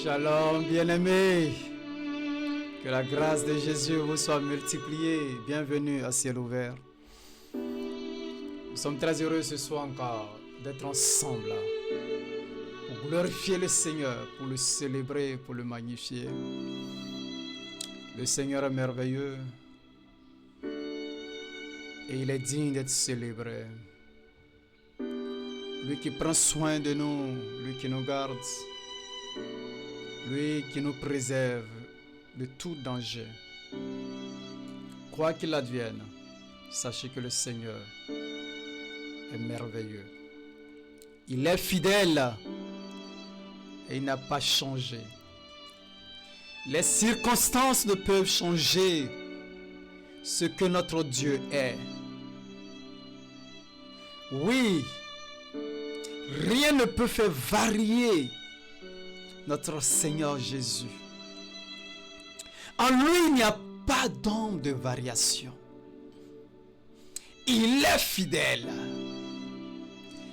Shalom, bien-aimés. Que la grâce de Jésus vous soit multipliée. Bienvenue à Ciel Ouvert. Nous sommes très heureux ce soir encore d'être ensemble là, pour glorifier le Seigneur, pour le célébrer, pour le magnifier. Le Seigneur est merveilleux et il est digne d'être célébré. Lui qui prend soin de nous, lui qui nous garde, lui qui nous préserve de tout danger. Quoi qu'il advienne, sachez que le Seigneur est merveilleux. Il est fidèle et il n'a pas changé. Les circonstances ne peuvent changer ce que notre Dieu est. Oui, rien ne peut faire varier notre Seigneur Jésus. En lui, il n'y a pas d'ombre de variation. Il est fidèle.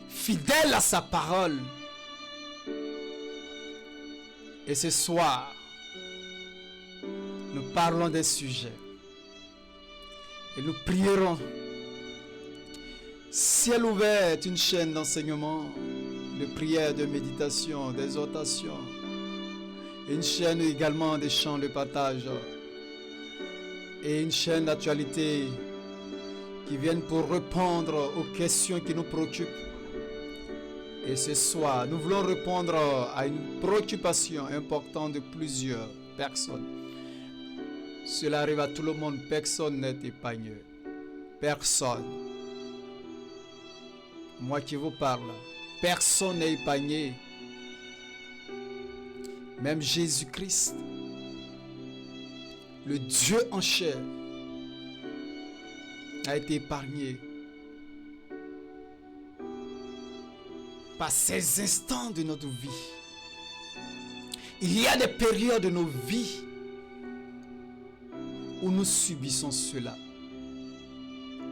Fidèle à sa parole. Et ce soir, nous parlons des sujets. Et nous prierons. Ciel ouvert est une chaîne d'enseignement, de prière, de méditation, d'exhortation. Une chaîne également des chants de partage. Et une chaîne d'actualité qui viennent pour répondre aux questions qui nous préoccupent. Et ce soir, nous voulons répondre à une préoccupation importante de plusieurs personnes. Cela arrive à tout le monde, personne n'est épargné. Personne. Moi qui vous parle, personne n'est épargné. Même Jésus-Christ, le Dieu en chair, a été épargné par ces instants de notre vie. Il y a des périodes de nos vies où nous subissons cela.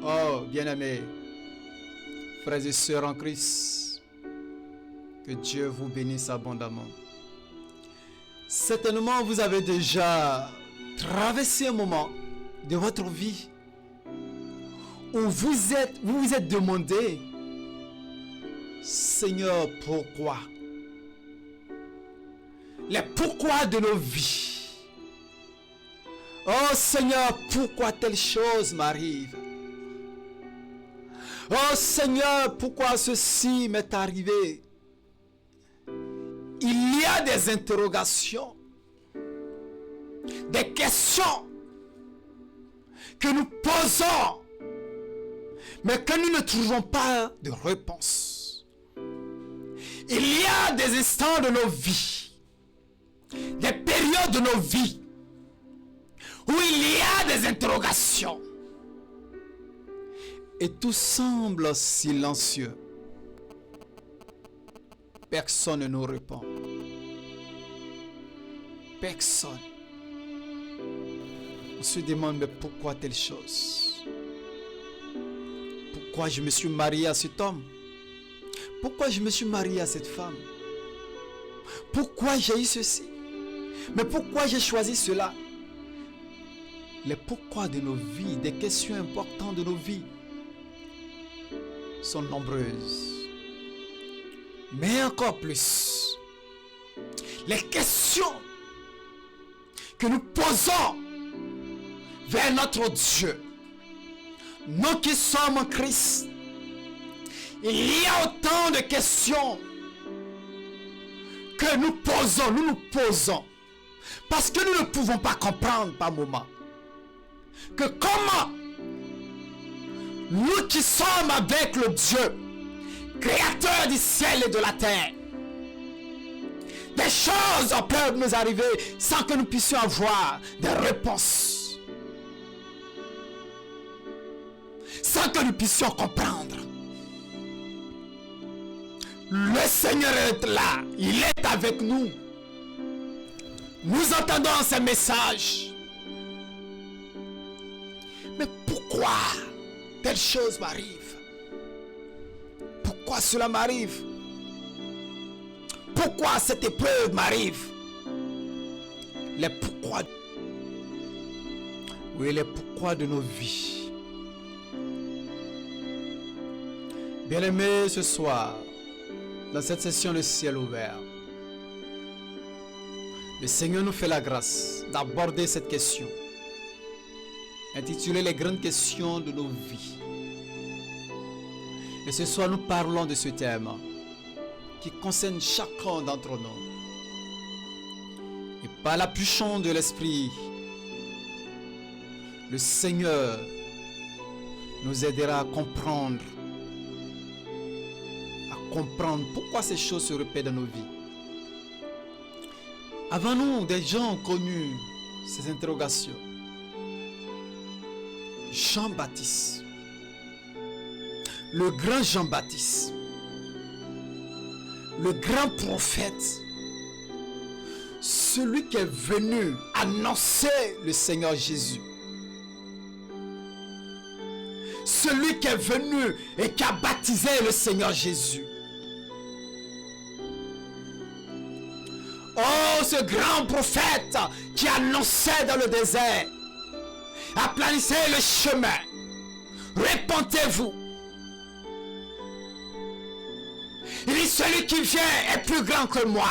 Oh, bien-aimés, frères et sœurs en Christ, que Dieu vous bénisse abondamment. Certainement, vous avez déjà traversé un moment de votre vie où vous vous êtes demandé, Seigneur, pourquoi? Les pourquoi de nos vies. Oh Seigneur, pourquoi telle chose m'arrive? Oh Seigneur, pourquoi ceci m'est arrivé? Il y a des interrogations, des questions que nous posons, mais que nous ne trouvons pas de réponse. Il y a des instants de nos vies, des périodes de nos vies, où il y a des interrogations. Et tout semble silencieux. Personne ne nous répond. Personne. On se demande, mais pourquoi telle chose? Pourquoi je me suis marié à cet homme? Pourquoi je me suis marié à cette femme? Pourquoi j'ai eu ceci? Mais pourquoi j'ai choisi cela? Les pourquoi de nos vies, des questions importantes de nos vies sont nombreuses. Mais encore plus, les questions que nous posons vers notre Dieu, nous qui sommes en Christ, il y a autant de questions que nous posons, parce que nous ne pouvons pas comprendre par moment, que comment nous qui sommes avec le Dieu, Créateur du ciel et de la terre, des choses peuvent nous arriver sans que nous puissions avoir des réponses, sans que nous puissions comprendre. Le Seigneur est là, il est avec nous. Nous entendons ces messages. Mais pourquoi telle chose m'arrive? Pourquoi cela m'arrive? Pourquoi cette épreuve m'arrive? les pourquoi. Oui, les pourquoi de nos vies. Bien-aimés, ce soir, dans cette session Le ciel ouvert, le Seigneur nous fait la grâce d'aborder cette question, intitulée Les grandes questions de nos vies. Et ce soir, nous parlons de ce thème qui concerne chacun d'entre nous. Et par la puissance de l'Esprit, le Seigneur nous aidera à comprendre pourquoi ces choses se répètent dans nos vies. Avons-nous des gens connu ces interrogations? Jean-Baptiste, le grand Jean-Baptiste, le grand prophète, celui qui est venu annoncer le Seigneur Jésus, celui qui est venu et qui a baptisé le Seigneur Jésus. Oh, ce grand prophète qui annonçait dans le désert: aplanissez le chemin, répentez-vous. Il dit: celui qui vient est plus grand que moi.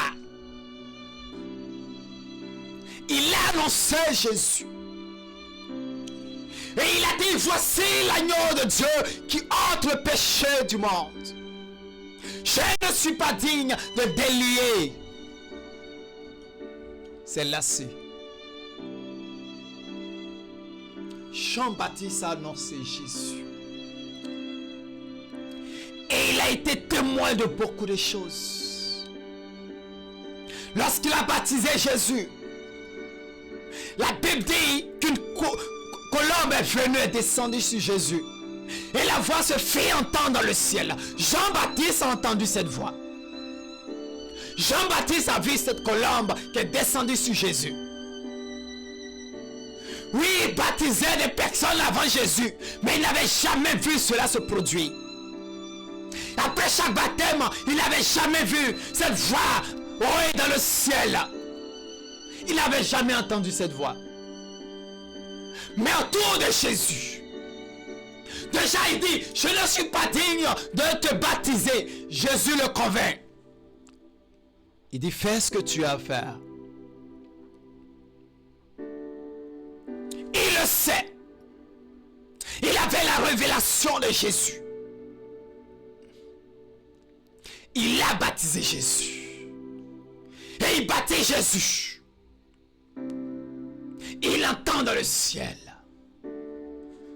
Il a annoncé Jésus. Et il a dit: voici l'agneau de Dieu qui ôte le péché du monde. Je ne suis pas digne de délier ses lacets. Jean-Baptiste a annoncé Jésus. Et il a été témoin de beaucoup de choses. Lorsqu'il a baptisé Jésus, la Bible dit qu'une colombe est venue et descendue sur Jésus. Et la voix se fit entendre dans le ciel. Jean-Baptiste a entendu cette voix. Jean-Baptiste a vu cette colombe qui est descendue sur Jésus. Oui, il baptisait des personnes avant Jésus, mais il n'avait jamais vu cela se produire. Après chaque baptême, il n'avait jamais vu cette voix dans le ciel. Il n'avait jamais entendu cette voix. Mais autour de Jésus, déjà il dit: je ne suis pas digne de te baptiser. Jésus le convainc. Il dit: fais ce que tu as à faire. Il le sait. Il avait la révélation de Jésus. Il a baptisé Jésus. Et il baptise Jésus. Il entend dans le ciel: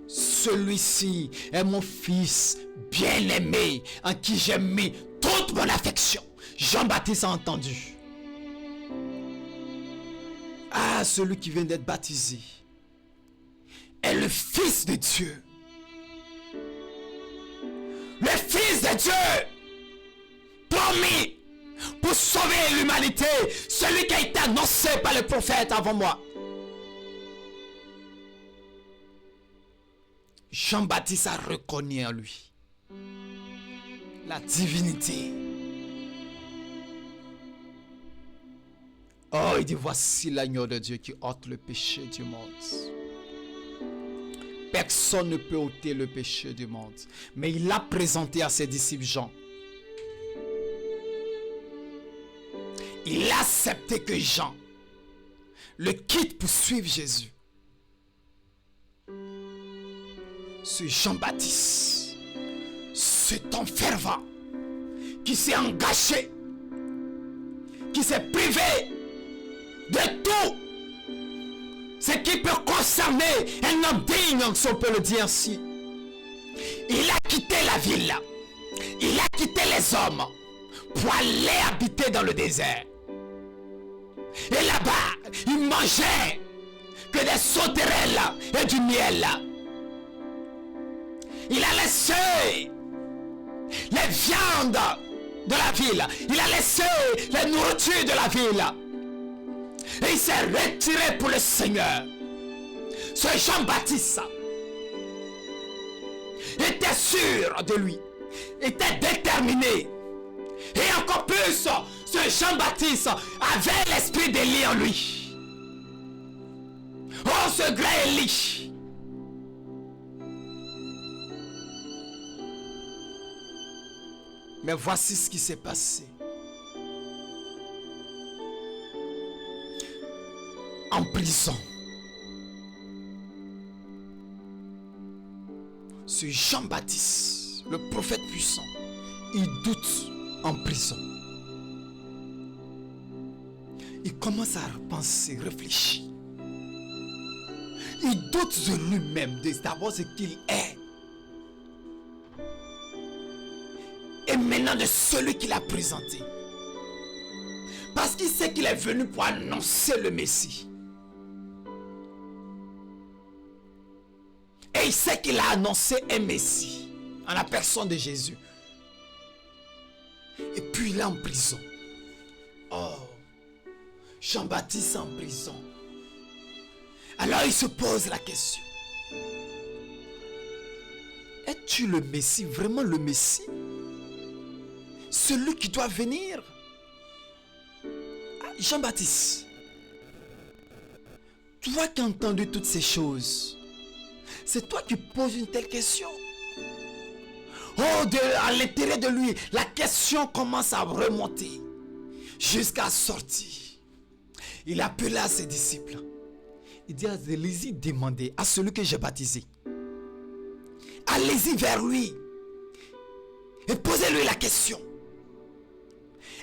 celui-ci est mon fils bien-aimé, en qui j'ai mis toute mon affection. Jean-Baptiste a entendu. Ah, celui qui vient d'être baptisé est le Fils de Dieu. Le Fils de Dieu, promis pour sauver l'humanité, celui qui a été annoncé par le prophète avant moi. Jean-Baptiste a reconnu en lui la divinité. Oh, il dit: voici l'agneau de Dieu qui ôte le péché du monde. Personne ne peut ôter le péché du monde. Mais il l'a présenté à ses disciples Jean. Il a accepté que Jean le quitte pour suivre Jésus. Ce Jean-Baptiste, cet homme fervent qui s'est engagé, qui s'est privé de tout ce qui peut concerner un homme digne, si on peut le dire ainsi. Il a quitté la ville, il a quitté les hommes pour aller habiter dans le désert. Et là-bas, il mangeait que des sauterelles et du miel. Il a laissé les viandes de la ville. Il a laissé les nourritures de la ville. Et il s'est retiré pour le Seigneur. Ce Jean-Baptiste était sûr de lui, était déterminé. Et encore plus, ce Jean-Baptiste avait l'esprit d'Élie en lui. ce grand Élie. Mais voici ce qui s'est passé. En prison, ce Jean-Baptiste, le prophète puissant, il doute en prison. Il commence à penser, réfléchir. Il doute de lui-même, d'abord ce qu'il est. Et maintenant de celui qu'il a présenté. Parce qu'il sait qu'il est venu pour annoncer le Messie. Et il sait qu'il a annoncé un Messie en la personne de Jésus. Et puis il est en prison. Oh, Jean-Baptiste en prison. Alors il se pose la question. Es-tu le Messie, vraiment le Messie? Celui qui doit venir? Jean-Baptiste, toi qui as entendu toutes ces choses, c'est toi qui poses une telle question. Oh, à l'intérieur de lui, la question commence à remonter jusqu'à sortir. Il appela ses disciples. Il dit, allez-y demander à celui que j'ai baptisé. Allez-y vers lui et posez-lui la question.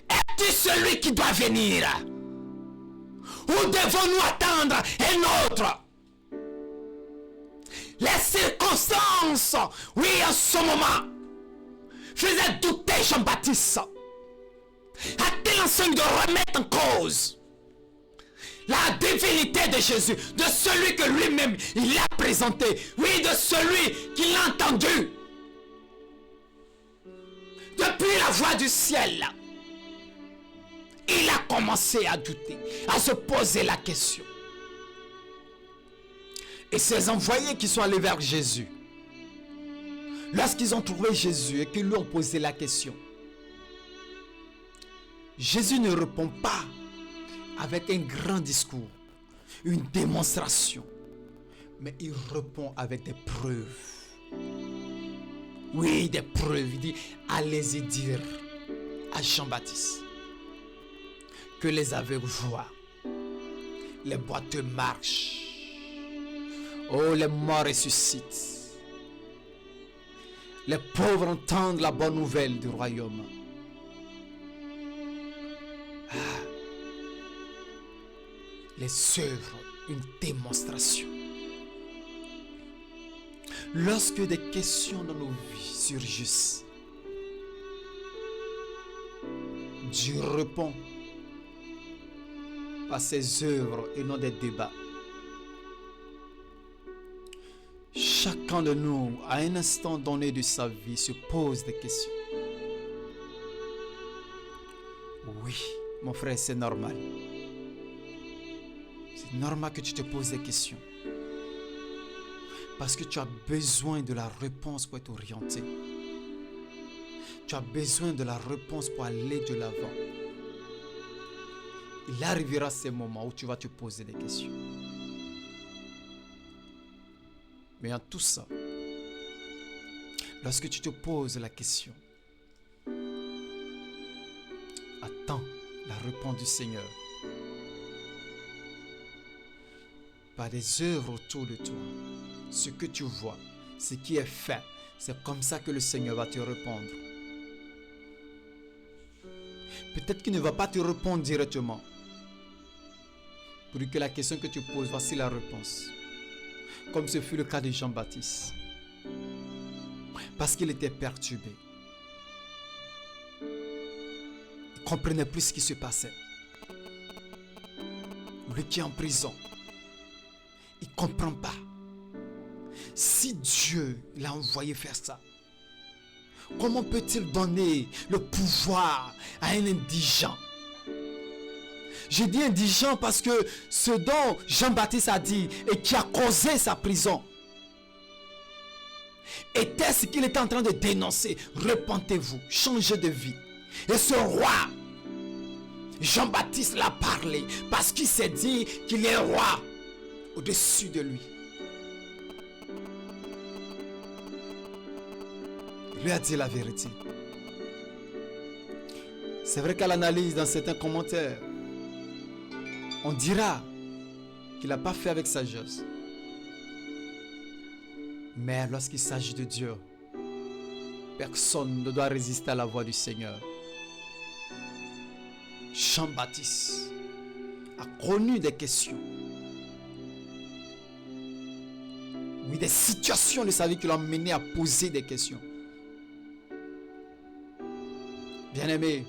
Es-tu celui qui doit venir? Ou devons-nous attendre un autre? Les circonstances, oui, en ce moment, faisaient douter Jean-Baptiste. A-t-il enseigné de remettre en cause la divinité de Jésus, de celui que lui-même il a présenté, oui, de celui qu'il a entendu depuis la voix du ciel? Il a commencé à douter, à se poser la question. Et ses envoyés qui sont allés vers Jésus, lorsqu'ils ont trouvé Jésus et qu'ils lui ont posé la question, Jésus ne répond pas avec un grand discours, une démonstration, mais il répond avec des preuves. Oui, des preuves. Il dit, allez-y dire à Jean-Baptiste que les aveugles voient, les boiteux marchent, oh, les morts ressuscitent, les pauvres entendent la bonne nouvelle du royaume. Les œuvres, une démonstration. Lorsque des questions dans nos vies surgissent, Dieu répond par ses œuvres et non des débats. Chacun de nous, à un instant donné de sa vie, se pose des questions. Oui, mon frère, c'est normal. C'est normal que tu te poses des questions. Parce que tu as besoin de la réponse pour être orienté. Tu as besoin de la réponse pour aller de l'avant. Il arrivera ces moments où tu vas te poser des questions. Mais en tout ça, lorsque tu te poses la question, attends la réponse du Seigneur. Par des œuvres autour de toi, ce que tu vois, ce qui est fait, c'est comme ça que le Seigneur va te répondre. Peut-être qu'il ne va pas te répondre directement. Pour que la question que tu poses, voici la réponse. Comme ce fut le cas de Jean-Baptiste. Parce qu'il était perturbé. Il ne comprenait plus ce qui se passait. Lui qui est en prison, il ne comprend pas. Si Dieu l'a envoyé faire ça, comment peut-il donner le pouvoir à un indigent? Je dis indigent parce que ce dont Jean-Baptiste a dit et qui a causé sa prison était ce qu'il était en train de dénoncer. Repentez-vous, changez de vie. Et ce roi, Jean-Baptiste l'a parlé parce qu'il s'est dit qu'il est roi au-dessus de lui. Il lui a dit la vérité. C'est vrai qu'à l'analyse, dans certains commentaires, on dira qu'il n'a pas fait avec sagesse. Mais lorsqu'il s'agit de Dieu, personne ne doit résister à la voix du Seigneur. Jean-Baptiste a connu des questions. Oui, des situations de sa vie qui l'ont mené à poser des questions. Bien-aimé,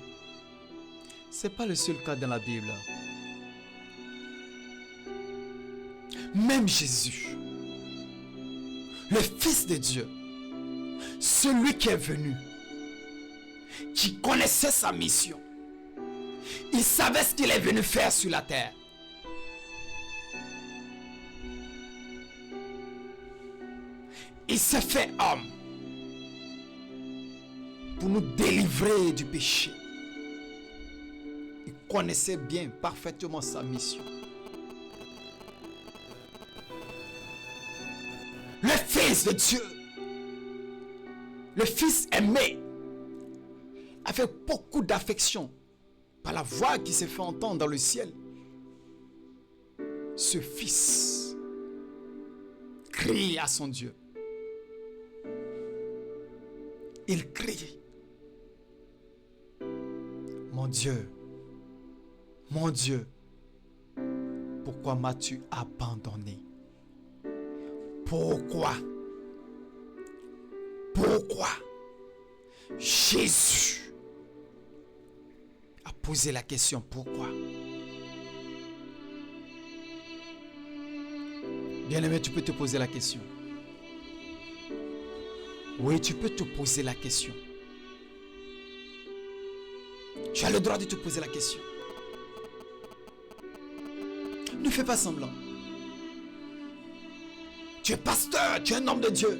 ce n'est pas le seul cas dans la Bible. Même Jésus, le Fils de Dieu, celui qui est venu, qui connaissait sa mission, il savait ce qu'il est venu faire sur la terre. Il s'est fait homme pour nous délivrer du péché. Il connaissait bien, parfaitement sa mission. Le Fils de Dieu, le Fils aimé, avec beaucoup d'affection, par la voix qui s'est fait entendre dans le ciel. Ce Fils crie à son Dieu. Il crie: mon Dieu, pourquoi m'as-tu abandonné? Pourquoi Jésus a posé la question pourquoi. Bien-aimé, tu peux te poser la question. Oui, tu peux te poser la question. Tu as le droit de te poser la question. Ne fais pas semblant. Tu es pasteur, tu es un homme de Dieu.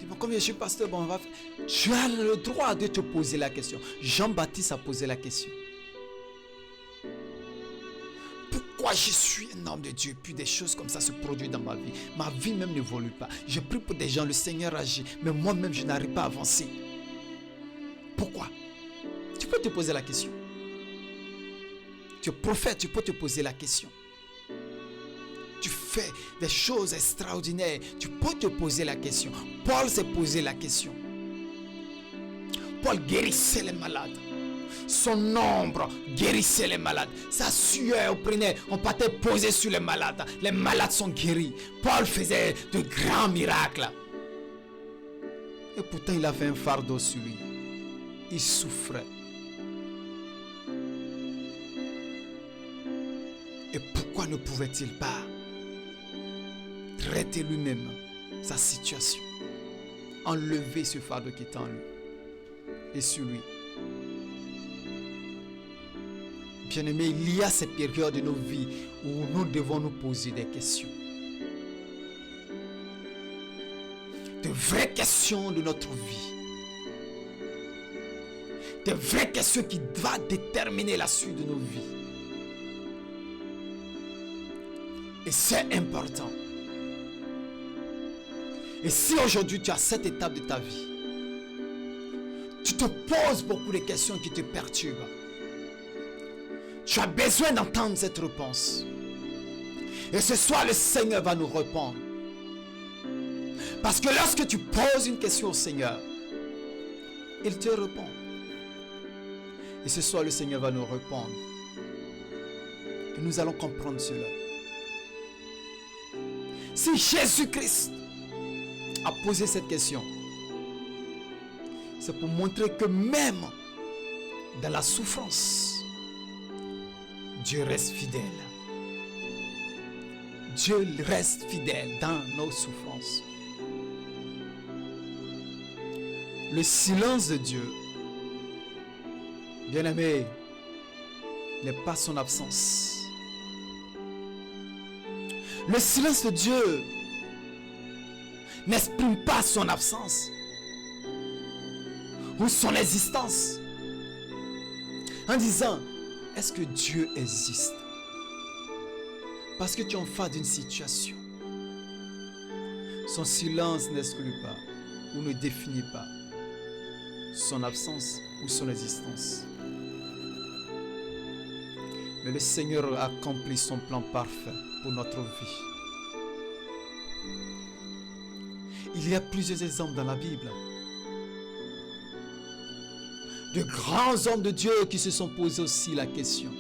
Dis-moi, combien je suis pasteur, bon, tu as le droit de te poser la question. Jean-Baptiste a posé la question. Pourquoi je suis un homme de Dieu, puis des choses comme ça se produisent dans ma vie? Ma vie même n'évolue pas. Je prie pour des gens, le Seigneur agit, mais moi-même je n'arrive pas à avancer. Pourquoi? Tu peux te poser la question. Tu es prophète, tu peux te poser la question. Tu fais des choses extraordinaires, tu peux te poser la question. Paul s'est posé la question. Paul guérissait les malades. Son ombre guérissait les malades. Sa sueur prenait, on partait poser sur les malades. Les malades sont guéris. Paul faisait de grands miracles. Et pourtant il avait un fardeau sur lui. Il souffrait. Et pourquoi ne pouvait-il pas traiter lui-même sa situation, enlever ce fardeau qui est en lui et sur lui? Bien-aimés, il y a ces périodes de nos vies où nous devons nous poser des questions. De vraies questions de notre vie. De vraies questions qui doivent déterminer la suite de nos vies. Et c'est important. Et si aujourd'hui tu as cette étape de ta vie, tu te poses beaucoup de questions qui te perturbent, tu as besoin d'entendre cette réponse. Et ce soir, le Seigneur va nous répondre. Parce que lorsque tu poses une question au Seigneur, il te répond. Et ce soir, le Seigneur va nous répondre. Et nous allons comprendre cela. Si Jésus-Christ a posé cette question, c'est pour montrer que même dans la souffrance, Dieu reste fidèle. Dieu reste fidèle dans nos souffrances. Le silence de Dieu, bien-aimé, n'est pas son absence. Le silence de Dieu n'exprime pas son absence ou son existence en disant: est-ce que Dieu existe? Parce que tu es en face d'une situation. Son silence n'exclut pas ou ne définit pas son absence ou son existence. Mais le Seigneur a accompli son plan parfait pour notre vie. Il y a plusieurs exemples dans la Bible de grands hommes de Dieu qui se sont posés aussi la question.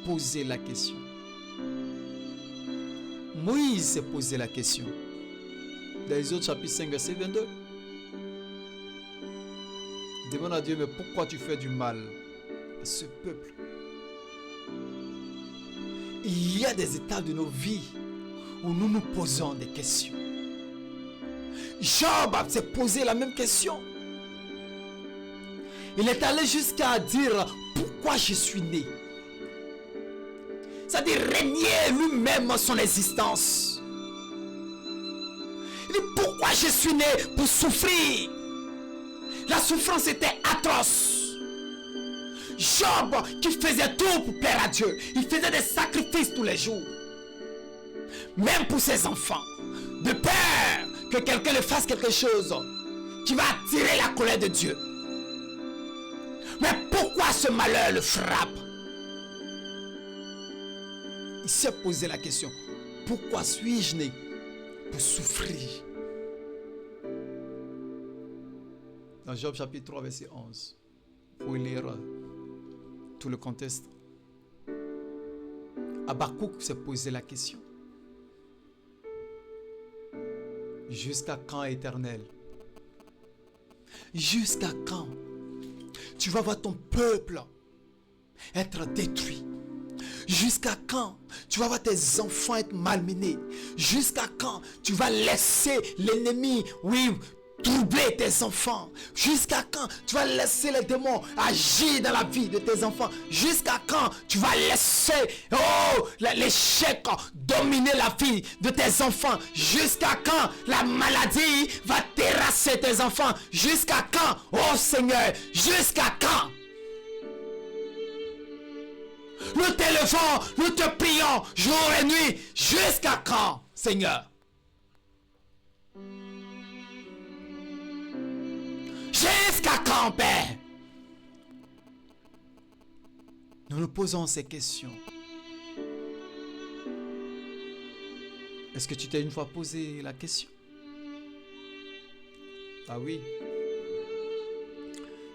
Poser la question. Moïse s'est posé la question. Dans Exode chapitre 5, verset 22. Il demande à Dieu, mais pourquoi tu fais du mal à ce peuple? Il y a des étapes de nos vies où nous nous posons des questions. Job s'est posé la même question. Il est allé jusqu'à dire pourquoi je suis né. C'est-à-dire régner lui-même son existence. Il dit pourquoi je suis né pour souffrir. La souffrance était atroce. Job qui faisait tout pour plaire à Dieu. Il faisait des sacrifices tous les jours. Même pour ses enfants. De peur que quelqu'un le fasse quelque chose qui va attirer la colère de Dieu. Mais pourquoi ce malheur le frappe? Il s'est posé la question. Pourquoi suis-je né? Pour souffrir. Dans Job chapitre 3 verset 11. Vous pouvez lire tout le contexte. Habakkuk s'est posé la question. Jusqu'à quand, Éternel? Jusqu'à quand tu vas voir ton peuple être détruit? Jusqu'à quand tu vas voir tes enfants être malmenés? Jusqu'à quand tu vas laisser l'ennemi, oui, troubler tes enfants? Jusqu'à quand tu vas laisser les démons agir dans la vie de tes enfants? Jusqu'à quand tu vas laisser l'échec dominer la vie de tes enfants? Jusqu'à quand la maladie va terrasser tes enfants? Jusqu'à quand, oh Seigneur, jusqu'à quand? Nous t'élevons, nous te prions jour et nuit. Jusqu'à quand, Seigneur? Jusqu'à quand, Père? Nous nous posons ces questions. Est-ce que tu t'es une fois posé la question? Ah oui.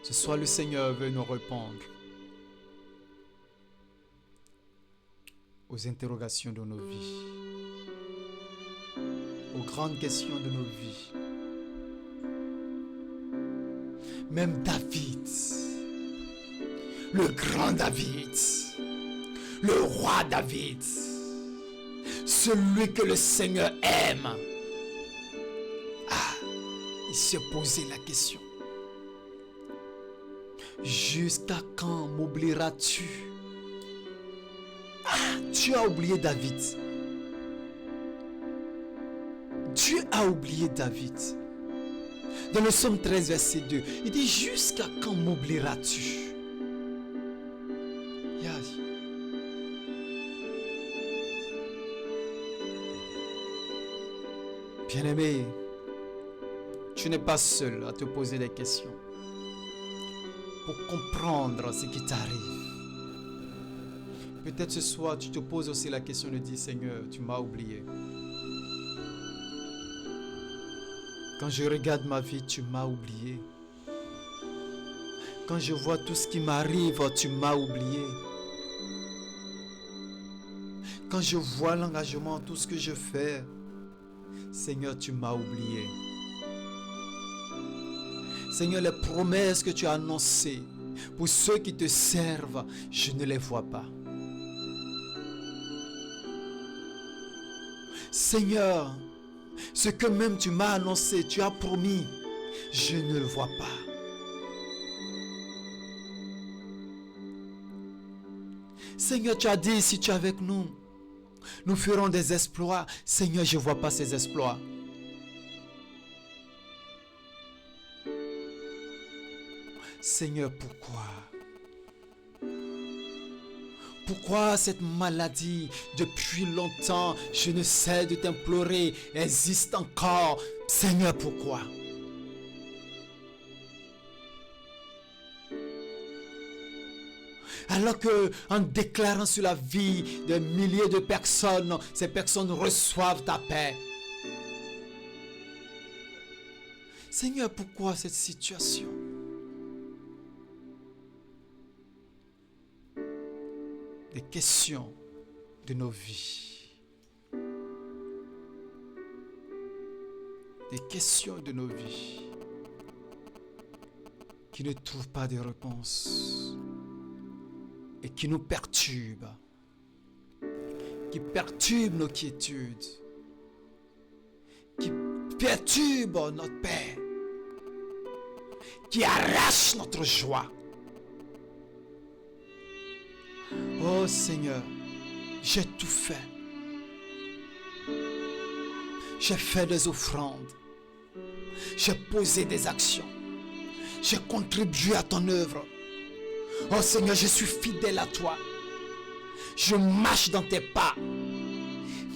Ce soir, le Seigneur veut nous répondre aux interrogations de nos vies, aux grandes questions de nos vies. Même David, le grand David, le roi David, celui que le Seigneur aime, il s'est posé la question. Jusqu'à quand m'oublieras-tu? Tu as oublié David. Dieu a oublié David. Dans le psaume 13, verset 2, il dit, jusqu'à quand m'oublieras-tu? Bien-aimé, tu n'es pas seul à te poser des questions pour comprendre ce qui t'arrive. Peut-être ce soir, tu te poses aussi la question de dire, Seigneur, tu m'as oublié. Quand je regarde ma vie, tu m'as oublié. Quand je vois tout ce qui m'arrive, tu m'as oublié. Quand je vois l'engagement, tout ce que je fais, Seigneur, tu m'as oublié. Seigneur, les promesses que tu as annoncées pour ceux qui te servent, je ne les vois pas. Seigneur, ce que même tu m'as annoncé, tu as promis, je ne le vois pas. Seigneur, tu as dit, si tu es avec nous, nous ferons des exploits. Seigneur, je ne vois pas ces exploits. Seigneur, pourquoi? Pourquoi cette maladie, depuis longtemps, je ne sais de t'implorer, existe encore? Seigneur, pourquoi? Alors que, en déclarant sur la vie de milliers de personnes, ces personnes reçoivent ta paix. Seigneur, pourquoi cette situation? Des questions de nos vies. Des questions de nos vies qui ne trouvent pas de réponse et qui nous perturbent, qui perturbent nos quiétudes, qui perturbent notre paix, qui arrachent notre joie. Oh Seigneur, j'ai tout fait. J'ai fait des offrandes. J'ai posé des actions. J'ai contribué à ton œuvre. Oh Seigneur, je suis fidèle à toi. Je marche dans tes pas.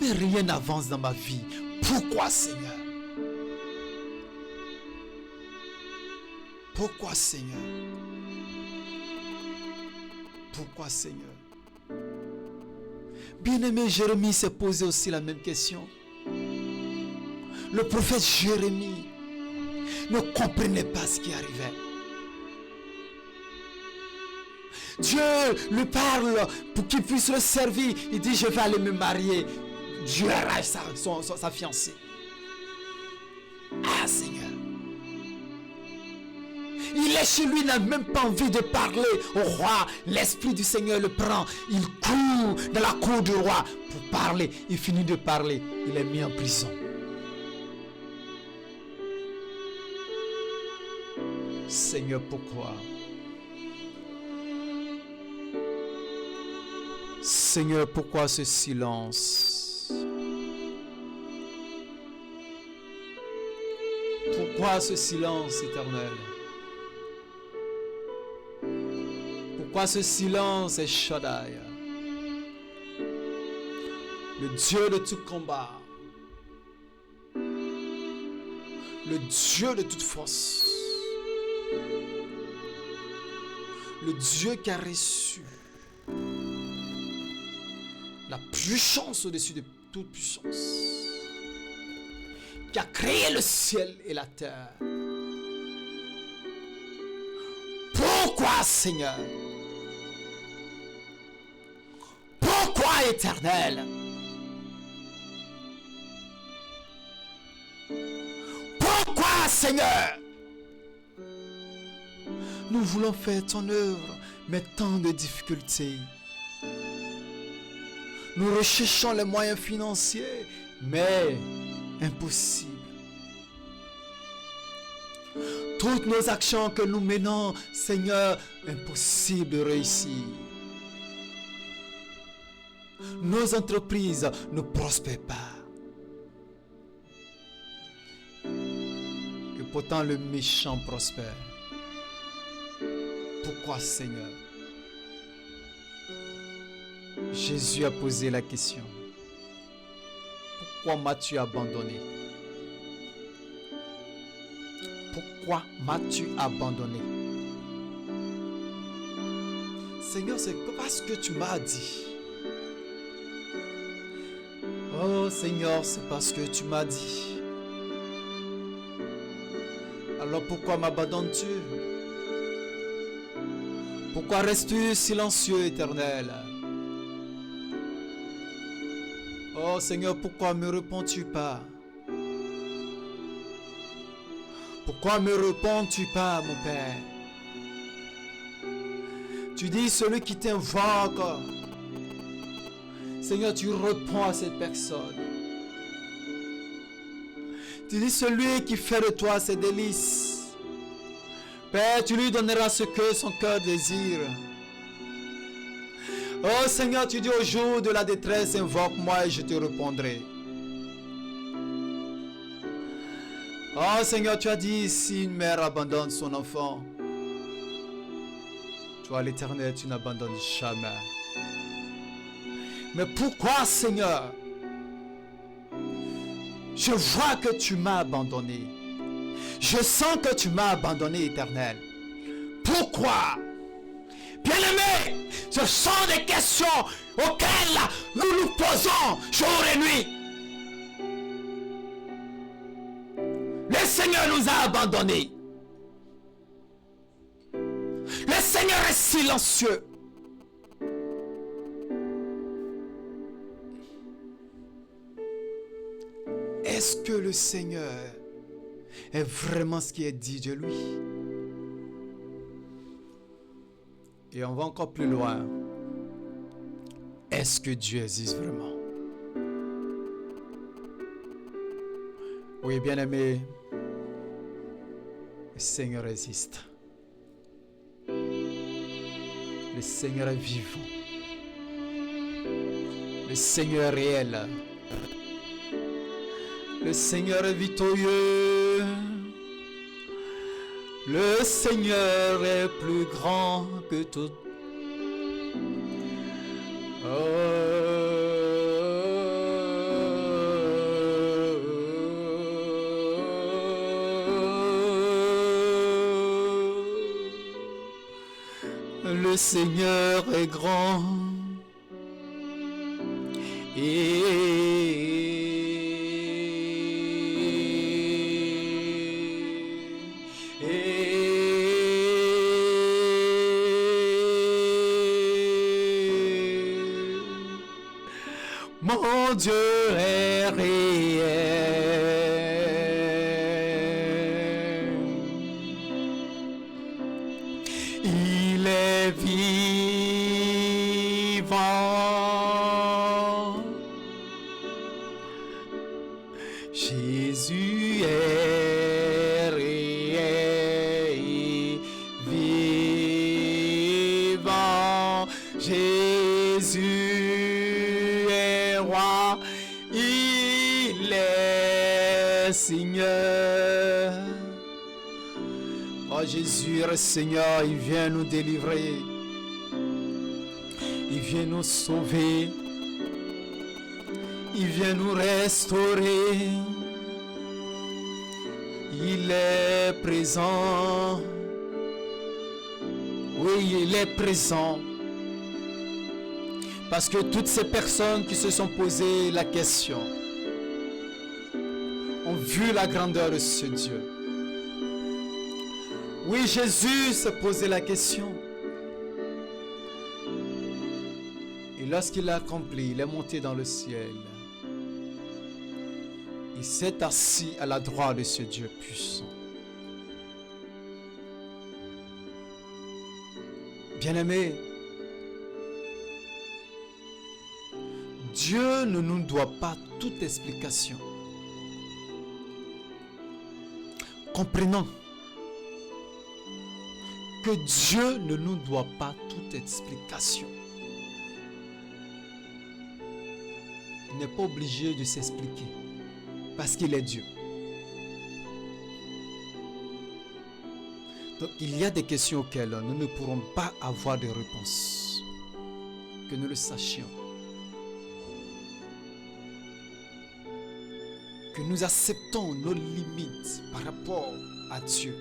Mais rien n'avance dans ma vie. Pourquoi Seigneur? Pourquoi Seigneur? Pourquoi Seigneur? Bien-aimé Jérémie s'est posé aussi la même question. Le prophète Jérémie ne comprenait pas ce qui arrivait. Dieu lui parle pour qu'il puisse le servir. Il dit, je vais aller me marier. Dieu arrache sa fiancée. Ah Seigneur. Il est chez lui, il n'a même pas envie de parler au roi. L'Esprit du Seigneur le prend. Il court dans la cour du roi pour parler. Il finit de parler. Il est mis en prison. Seigneur, pourquoi? Seigneur, pourquoi ce silence? Pourquoi ce silence éternel? Pourquoi ce silence est Shaddai? Le Dieu de tout combat. Le Dieu de toute force. Le Dieu qui a reçu la puissance au-dessus de toute puissance, qui a créé le ciel et la terre. Pourquoi, Seigneur? Pourquoi, Éternel? Pourquoi, Seigneur? Nous voulons faire ton œuvre, mais tant de difficultés. Nous recherchons les moyens financiers, mais impossible. Toutes nos actions que nous menons, Seigneur, impossible de réussir. Nos entreprises ne prospèrent pas. Et pourtant le méchant prospère. Pourquoi, Seigneur? Jésus a posé la question. Pourquoi m'as-tu abandonné? Pourquoi m'as-tu abandonné? Seigneur, c'est parce que tu m'as dit. Oh Seigneur, c'est parce que tu m'as dit. Alors pourquoi m'abandonnes-tu? Pourquoi restes-tu silencieux, Éternel? Oh Seigneur, pourquoi ne me réponds-tu pas? Pourquoi ne me réponds-tu pas, mon Père? Tu dis, celui qui t'invoque, Seigneur, tu réponds à cette personne. Tu dis, celui qui fait de toi ses délices, Père, tu lui donneras ce que son cœur désire. Oh Seigneur, tu dis au jour de la détresse, invoque-moi et je te répondrai. Oh Seigneur, tu as dit, si une mère abandonne son enfant, toi l'Éternel, tu n'abandonnes jamais. Mais pourquoi, Seigneur? Je vois que tu m'as abandonné. Je sens que tu m'as abandonné, Éternel. Pourquoi? Bien-aimés, ce sont des questions auxquelles nous nous posons jour et nuit. Le Seigneur nous a abandonnés. Le Seigneur est silencieux. Est-ce que le Seigneur est vraiment ce qui est dit de lui? Et on va encore plus loin. Est-ce que Dieu existe vraiment? Oui, bien-aimé, le Seigneur existe. Le Seigneur est vivant. Le Seigneur est réel. Le Seigneur est victorieux. Le Seigneur est plus grand que tout. Le Seigneur est grand. Mon Dieu est réel. Il est vivant. Jésus est réel et vivant. Jésus est roi. Il est Seigneur. Oh, Jésus est Seigneur, il vient nous délivrer. Il vient nous sauver. Il vient nous restaurer. Il est présent. Oui, il est présent. Parce que toutes ces personnes qui se sont posées la question ont vu la grandeur de ce Dieu. Oui, Jésus s'est posé la question. Et lorsqu'il l'a accompli, il est monté dans le ciel. Il s'est assis à la droite de ce Dieu puissant. Bien-aimés, Dieu ne nous doit pas toute explication. Comprenons que Dieu ne nous doit pas toute explication. Il n'est pas obligé de s'expliquer parce qu'il est Dieu. Donc il y a des questions auxquelles nous ne pourrons pas avoir de réponse. Que nous le sachions. Que nous acceptons nos limites par rapport à Dieu.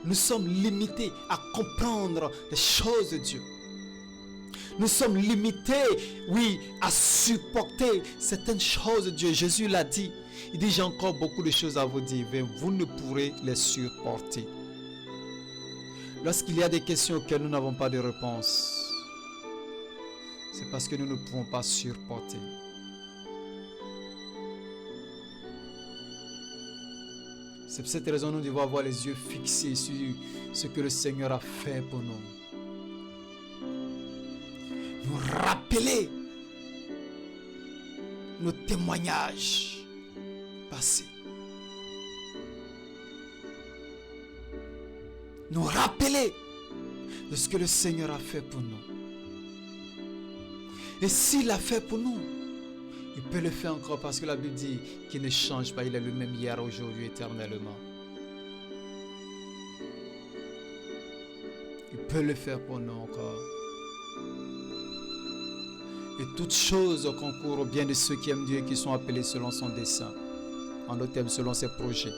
Nous sommes limités à comprendre les choses de Dieu. Nous sommes limités, oui, à supporter certaines choses de Dieu. Jésus l'a dit. Il dit, j'ai encore beaucoup de choses à vous dire, mais vous ne pourrez les supporter. Lorsqu'il y a des questions auxquelles nous n'avons pas de réponse, c'est parce que nous ne pouvons pas supporter. C'est pour cette raison que nous devons avoir les yeux fixés sur ce que le Seigneur a fait pour nous. Nous rappeler nos témoignages passés. Nous rappeler de ce que le Seigneur a fait pour nous. Et s'il a fait pour nous, il peut le faire encore parce que la Bible dit qu'il ne change pas, il est le même hier, aujourd'hui, éternellement. Il peut le faire pour nous encore. Et toutes choses concourent au bien de ceux qui aiment Dieu et qui sont appelés selon son dessein. En d'autres termes, selon ses projets.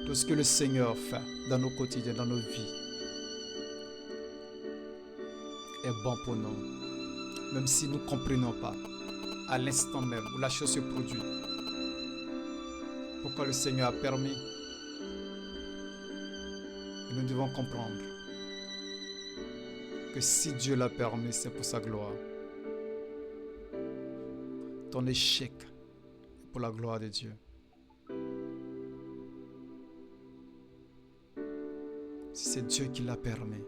Tout ce que le Seigneur fait dans nos quotidiens, dans nos vies, est bon pour nous. Même si nous ne comprenons pas, à l'instant même où la chose se produit. Pourquoi le Seigneur a permis? Nous devons comprendre que si Dieu l'a permis, c'est pour sa gloire. Ton échec est pour la gloire de Dieu. Si c'est Dieu qui l'a permis,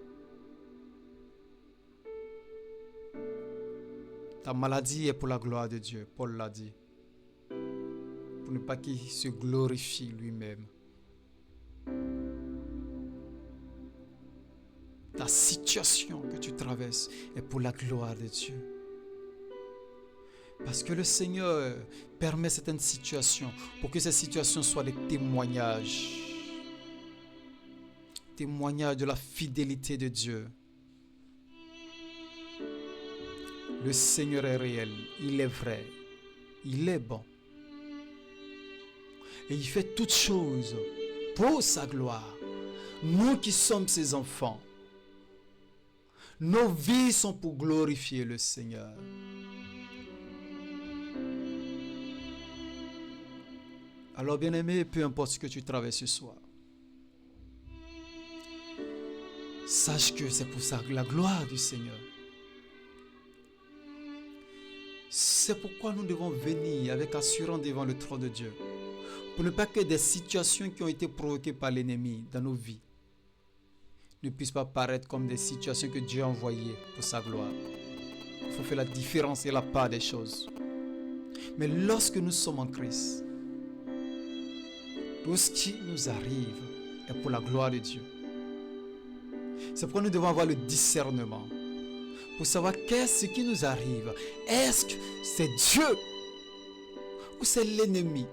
ta maladie est pour la gloire de Dieu, Paul l'a dit. Pour ne pas qu'il se glorifie lui-même. Ta situation que tu traverses est pour la gloire de Dieu. Parce que le Seigneur permet certaines situations pour que ces situations soient des témoignages. Témoignages de la fidélité de Dieu. Le Seigneur est réel, il est vrai, il est bon. Et il fait toutes choses pour sa gloire. Nous qui sommes ses enfants, nos vies sont pour glorifier le Seigneur. Alors bien-aimé, peu importe ce que tu traverses ce soir, sache que c'est pour ça la gloire du Seigneur. C'est pourquoi nous devons venir avec assurance devant le trône de Dieu. Pour ne pas que des situations qui ont été provoquées par l'ennemi dans nos vies ne puissent pas paraître comme des situations que Dieu a envoyées pour sa gloire. Il faut faire la différence et la part des choses. Mais lorsque nous sommes en Christ, tout ce qui nous arrive est pour la gloire de Dieu. C'est pourquoi nous devons avoir le discernement pour savoir qu'est-ce qui nous arrive. Est-ce que c'est Dieu ou c'est l'ennemi?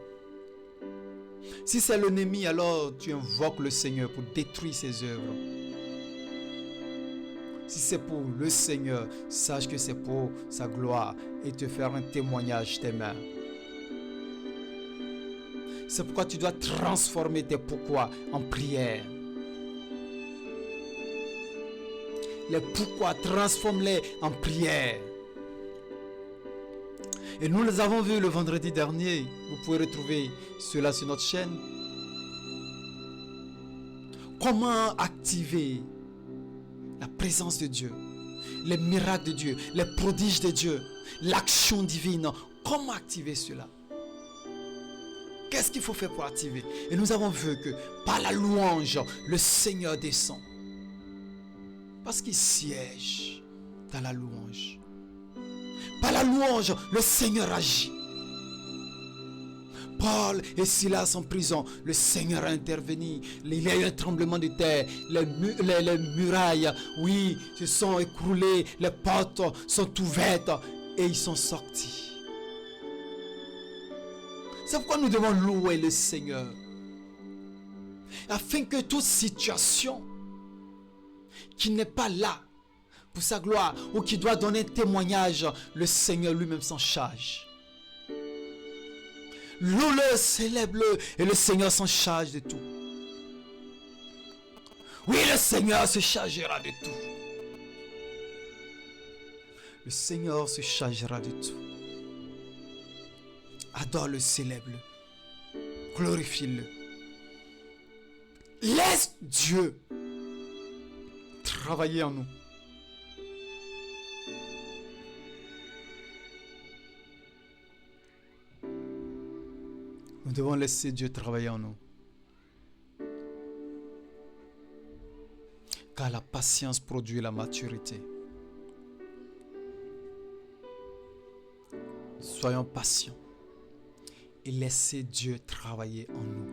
Si c'est l'ennemi, alors tu invoques le Seigneur pour détruire ses œuvres. Si c'est pour le Seigneur, sache que c'est pour sa gloire et te faire un témoignage tes mains. C'est pourquoi tu dois transformer tes pourquoi en prière. Les pourquoi, transforme-les en prière. Et nous les avons vus le vendredi dernier. Vous pouvez retrouver cela sur notre chaîne. Comment activer la présence de Dieu, les miracles de Dieu, les prodiges de Dieu, l'action divine. Comment activer cela? Qu'est-ce qu'il faut faire pour activer? Et nous avons vu que par la louange, le Seigneur descend. Parce qu'il siège dans la louange. Par la louange, le Seigneur agit. Paul et Silas en prison, le Seigneur a intervenu. Il y a eu un tremblement de terre. Les murailles, oui, se sont écroulées. Les portes sont ouvertes et ils sont sortis. C'est pourquoi nous devons louer le Seigneur. Afin que toute situation qui n'est pas là pour sa gloire ou qui doit donner un témoignage, le Seigneur lui-même s'en charge. Loue-le, célèbre-le et le Seigneur s'en charge de tout. Oui, le Seigneur se chargera de tout. Le Seigneur se chargera de tout. Adore-le, célèbre-le, glorifie-le. Laisse Dieu travailler en nous. Nous devons laisser Dieu travailler en nous. Car la patience produit la maturité. Soyons patients et laissez Dieu travailler en nous.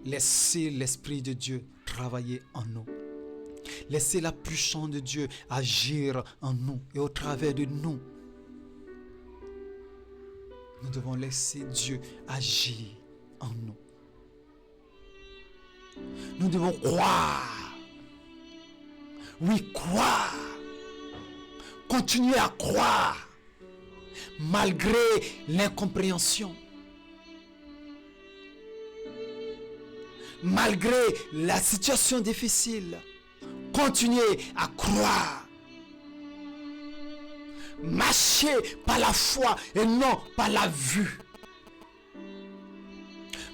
Laissez l'Esprit de Dieu travailler en nous. Laissez la puissance de Dieu agir en nous et au travers de nous. Nous devons laisser Dieu agir en nous. Nous devons croire. Oui, croire continuer à croire malgré l'incompréhension, malgré la situation difficile. Continuez à croire. Marchez par la foi et non par la vue.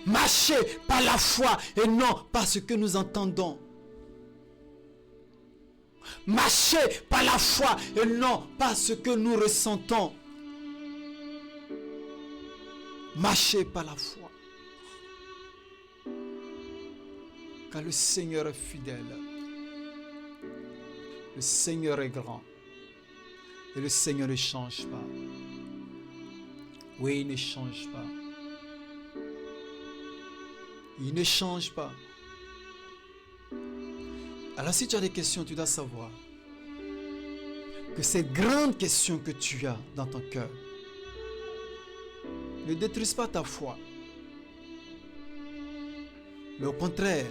Marchez par la foi et non par ce que nous entendons. Marchez par la foi et non par ce que nous ressentons. Marchez par la foi. Car le Seigneur est fidèle. Le Seigneur est grand. Et le Seigneur ne change pas. Oui, il ne change pas. Il ne change pas. Alors si tu as des questions, tu dois savoir que ces grandes questions que tu as dans ton cœur ne détruisent pas ta foi. Mais au contraire,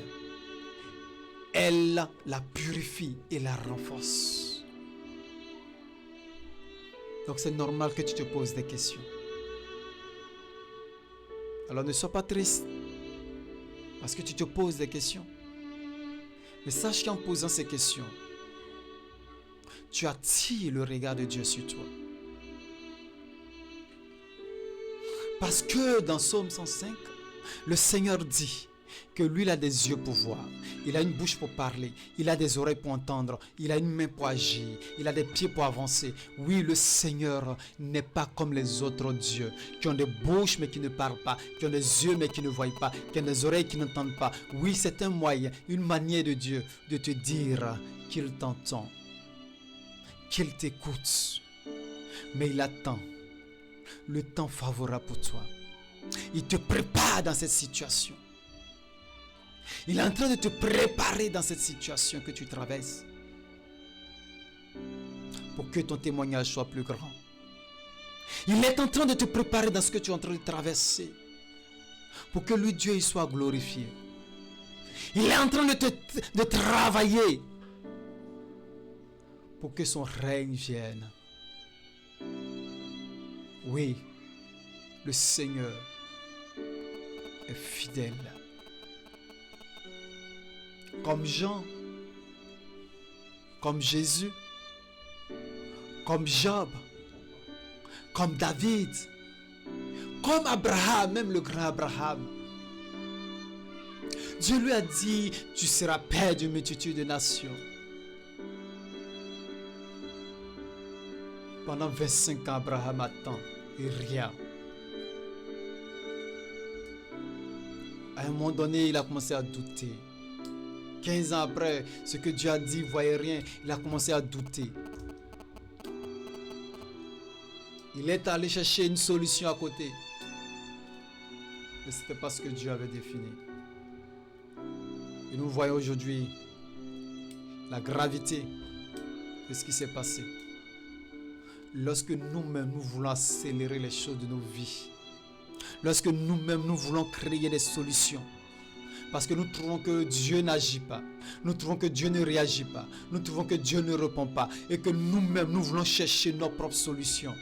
elles la purifient et la renforcent. Donc c'est normal que tu te poses des questions. Alors ne sois pas triste parce que tu te poses des questions. Mais sache qu'en posant ces questions, tu attires le regard de Dieu sur toi. Parce que dans Psaume 105, le Seigneur dit que lui, il a des yeux pour voir, il a une bouche pour parler, il a des oreilles pour entendre, il a une main pour agir, il a des pieds pour avancer. Oui, le Seigneur n'est pas comme les autres dieux, qui ont des bouches mais qui ne parlent pas, qui ont des yeux mais qui ne voient pas, qui ont des oreilles qui n'entendent pas. Oui, c'est un moyen, une manière de Dieu de te dire qu'il t'entend, qu'il t'écoute. Mais il attend le temps favorable pour toi. Il te prépare dans cette situation. Il est en train de te préparer dans cette situation que tu traverses pour que ton témoignage soit plus grand. Il est en train de te préparer dans ce que tu es en train de traverser pour que lui, Dieu, il soit glorifié. Il est en train de travailler pour que son règne vienne. Oui, le Seigneur est fidèle. Comme Jean, comme Jésus, comme Job, comme David, comme Abraham, même le grand Abraham. Dieu lui a dit, tu seras père d'une multitude de nations. Pendant 25 ans, Abraham attend et rien. À un moment donné, il a commencé à douter. 15 ans après, ce que Dieu a dit, il ne voyait rien. Il a commencé à douter. Il est allé chercher une solution à côté. Mais ce n'était pas ce que Dieu avait défini. Et nous voyons aujourd'hui la gravité de ce qui s'est passé. Lorsque nous-mêmes, nous voulons accélérer les choses de nos vies. Lorsque nous-mêmes, nous voulons créer des solutions. Parce que nous trouvons que Dieu n'agit pas. Nous trouvons que Dieu ne réagit pas. Nous trouvons que Dieu ne répond pas. Et que nous-mêmes, nous voulons chercher nos propres solutions.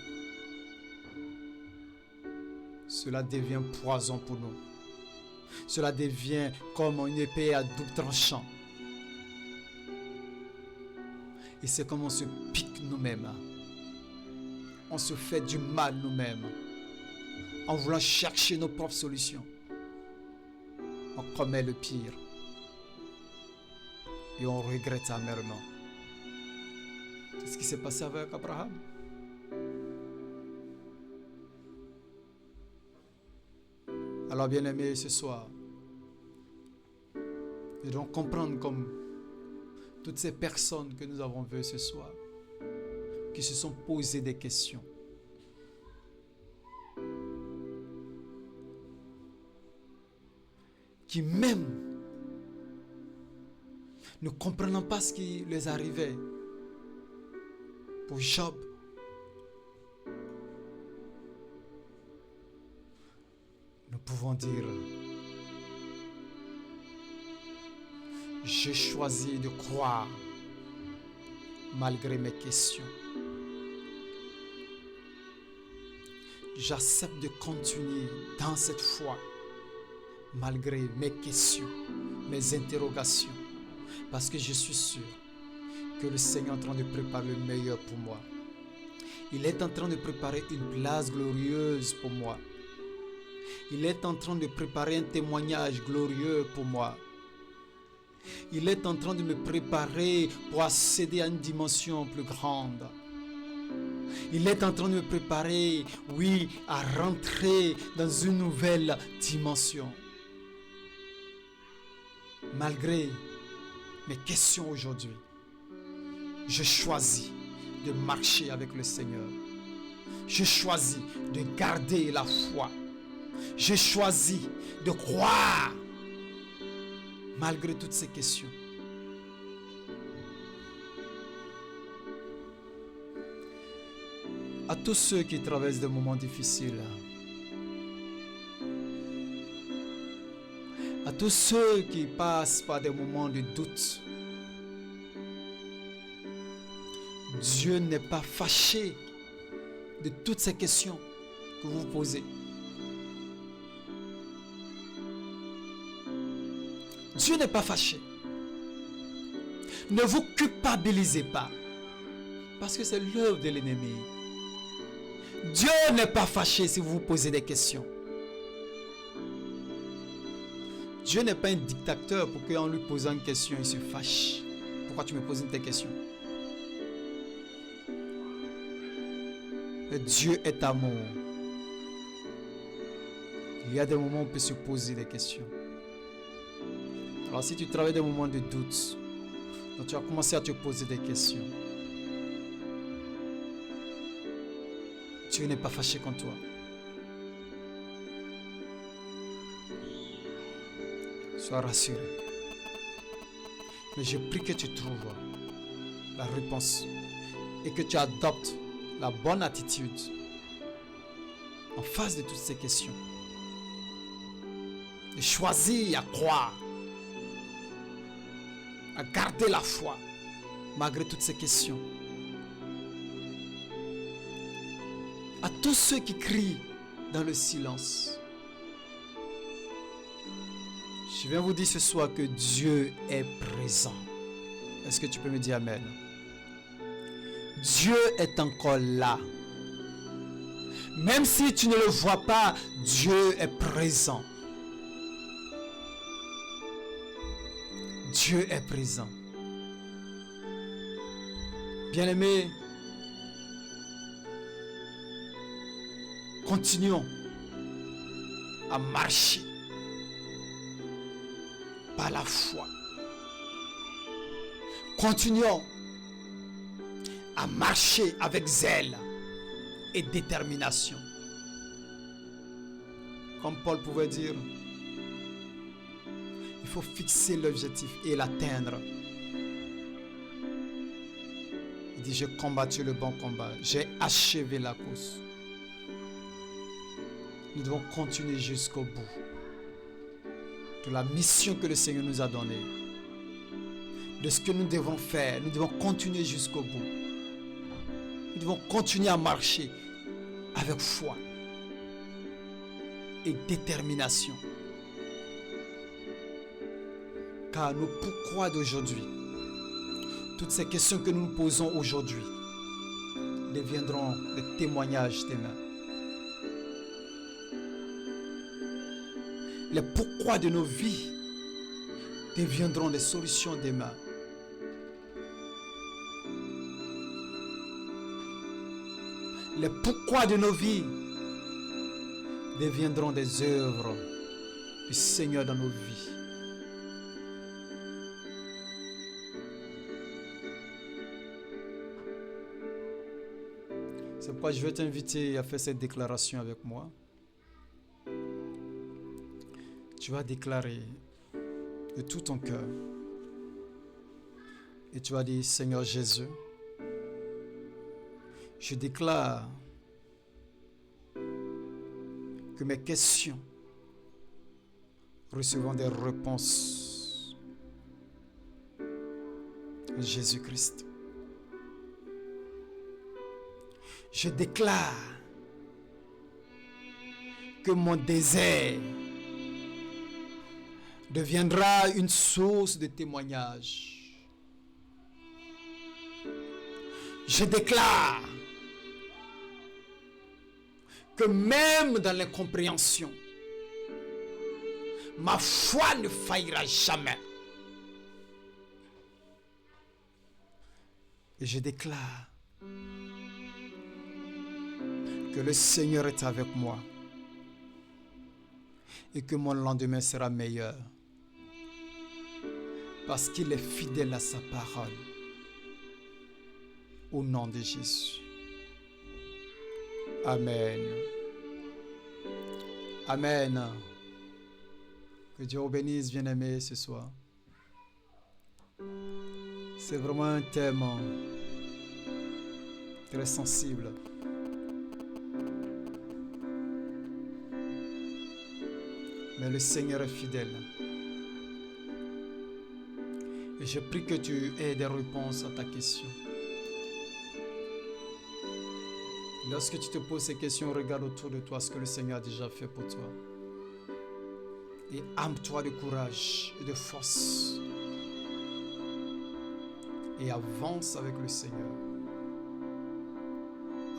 Cela devient poison pour nous. Cela devient comme une épée à double tranchant. Et c'est comme on se pique nous-mêmes. On se fait du mal nous-mêmes. En voulant chercher nos propres solutions. On commet le pire. Et on regrette amèrement. C'est ce qui s'est passé avec Abraham. Alors bien aimés, ce soir, nous devons comprendre comme toutes ces personnes que nous avons vues ce soir, qui se sont posées des questions. Qui même ne comprenant pas ce qui les arrivait. Pour Job, nous pouvons dire, j'ai choisi de croire malgré mes questions. j'accepte de continuer dans cette foi, malgré mes questions, mes interrogations, parce que je suis sûr que le Seigneur est en train de préparer le meilleur pour moi. Il est en train de préparer une place glorieuse pour moi. Il est en train de préparer un témoignage glorieux pour moi. Il est en train de me préparer pour accéder à une dimension plus grande. Il est en train de me préparer, oui, à rentrer dans une nouvelle dimension. Malgré mes questions aujourd'hui, je choisis de marcher avec le Seigneur. Je choisis de garder la foi. Je choisis de croire malgré toutes ces questions. À tous ceux qui traversent des moments difficiles, à tous ceux qui passent par des moments de doute, Dieu n'est pas fâché de toutes ces questions que vous vous posez. Dieu n'est pas fâché. Ne vous culpabilisez pas, parce que c'est l'œuvre de l'ennemi. Dieu n'est pas fâché si vous vous posez des questions. Dieu n'est pas un dictateur pour qu'en lui posant une question, il se fâche. Pourquoi tu me poses une telle question? Dieu est amour. Il y a des moments où on peut se poser des questions. Alors si tu travailles des moments de doute, donc tu vas commencer à te poser des questions. Dieu n'est pas fâché contre toi. Sois rassuré. Mais je prie que tu trouves la réponse et que tu adoptes la bonne attitude en face de toutes ces questions. De choisir à croire, à garder la foi malgré toutes ces questions. À tous ceux qui crient dans le silence, je viens vous dire ce soir que Dieu est présent. Est-ce que tu peux me dire amen? Dieu est encore là. Même si tu ne le vois pas, Dieu est présent. Dieu est présent. Bien-aimés, continuons à marcher par la foi. Continuons à marcher avec zèle et détermination. Comme Paul pouvait dire, il faut fixer l'objectif et l'atteindre. Il dit, j'ai combattu le bon combat, j'ai achevé la course. Nous devons continuer jusqu'au bout de la mission que le Seigneur nous a donnée, de ce que nous devons faire. Nous devons continuer jusqu'au bout. Nous devons continuer à marcher avec foi et détermination. Car nos pourquoi d'aujourd'hui, toutes ces questions que nous nous posons aujourd'hui, deviendront des témoignages demain. Les pourquoi de nos vies deviendront des solutions demain. Les pourquoi de nos vies deviendront des œuvres du Seigneur dans nos vies. C'est pourquoi je veux t'inviter à faire cette déclaration avec moi. Tu vas déclarer de tout ton cœur. Et tu vas dire, Seigneur Jésus, je déclare que mes questions recevront des réponses en Jésus-Christ. Je déclare que mon désert deviendra une source de témoignage. Je déclare que même dans l'incompréhension, ma foi ne faillira jamais. Et je déclare que le Seigneur est avec moi et que mon lendemain sera meilleur parce qu'il est fidèle à sa parole. Au nom de Jésus. Amen. Amen. Que Dieu vous bénisse, bien-aimés, ce soir. C'est vraiment un thème très sensible. Mais le Seigneur est fidèle. Et je prie que tu aies des réponses à ta question. Lorsque tu te poses ces questions, regarde autour de toi ce que le Seigneur a déjà fait pour toi. Et arme-toi de courage et de force. Et avance avec le Seigneur.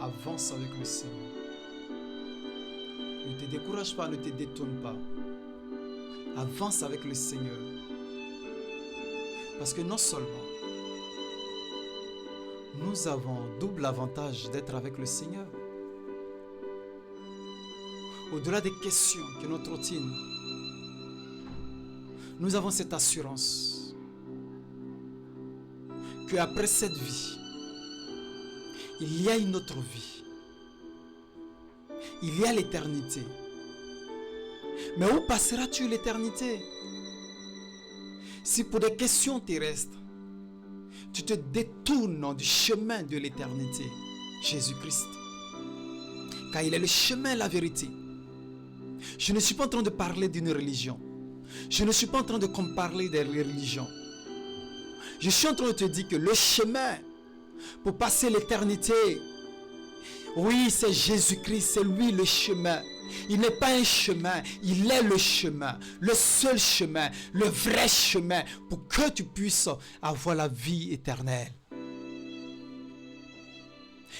Avance avec le Seigneur. Ne te décourage pas, ne te détourne pas. Avance avec le Seigneur. Parce que non seulement nous avons double avantage d'être avec le Seigneur. Au-delà des questions que nous trottinent, nous avons cette assurance qu'après cette vie, il y a une autre vie. Il y a l'éternité. Mais où passeras-tu l'éternité? Si pour des questions terrestres, tu te détournes du chemin de l'éternité, Jésus-Christ, car il est le chemin, la vérité. Je ne suis pas en train de parler d'une religion. Je ne suis pas en train de parler des religions. Je suis en train de te dire que le chemin pour passer l'éternité, oui, c'est Jésus-Christ, c'est lui le chemin. Il n'est pas un chemin, il est le chemin, le seul chemin, le vrai chemin pour que tu puisses avoir la vie éternelle.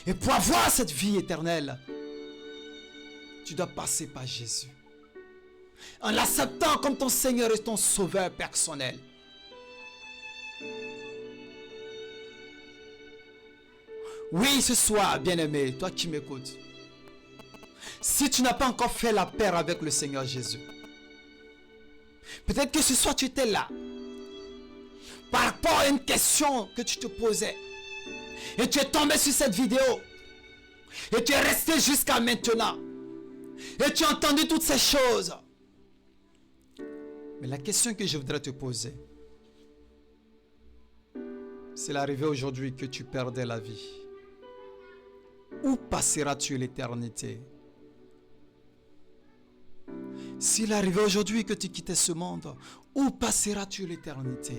Et pour avoir cette vie éternelle, tu dois passer par Jésus. En l'acceptant comme ton Seigneur et ton Sauveur personnel. Oui, ce soir, bien-aimé, toi qui m'écoutes, si tu n'as pas encore fait la paix avec le Seigneur Jésus, peut-être que ce soir tu étais là, par rapport à une question que tu te posais, et tu es tombé sur cette vidéo, et tu es resté jusqu'à maintenant, et tu as entendu toutes ces choses. Mais la question que je voudrais te poser, c'est l'arrivée aujourd'hui que tu perdais la vie. Où passeras-tu l'éternité? S'il arrivait aujourd'hui que tu quittais ce monde, où passeras-tu l'éternité?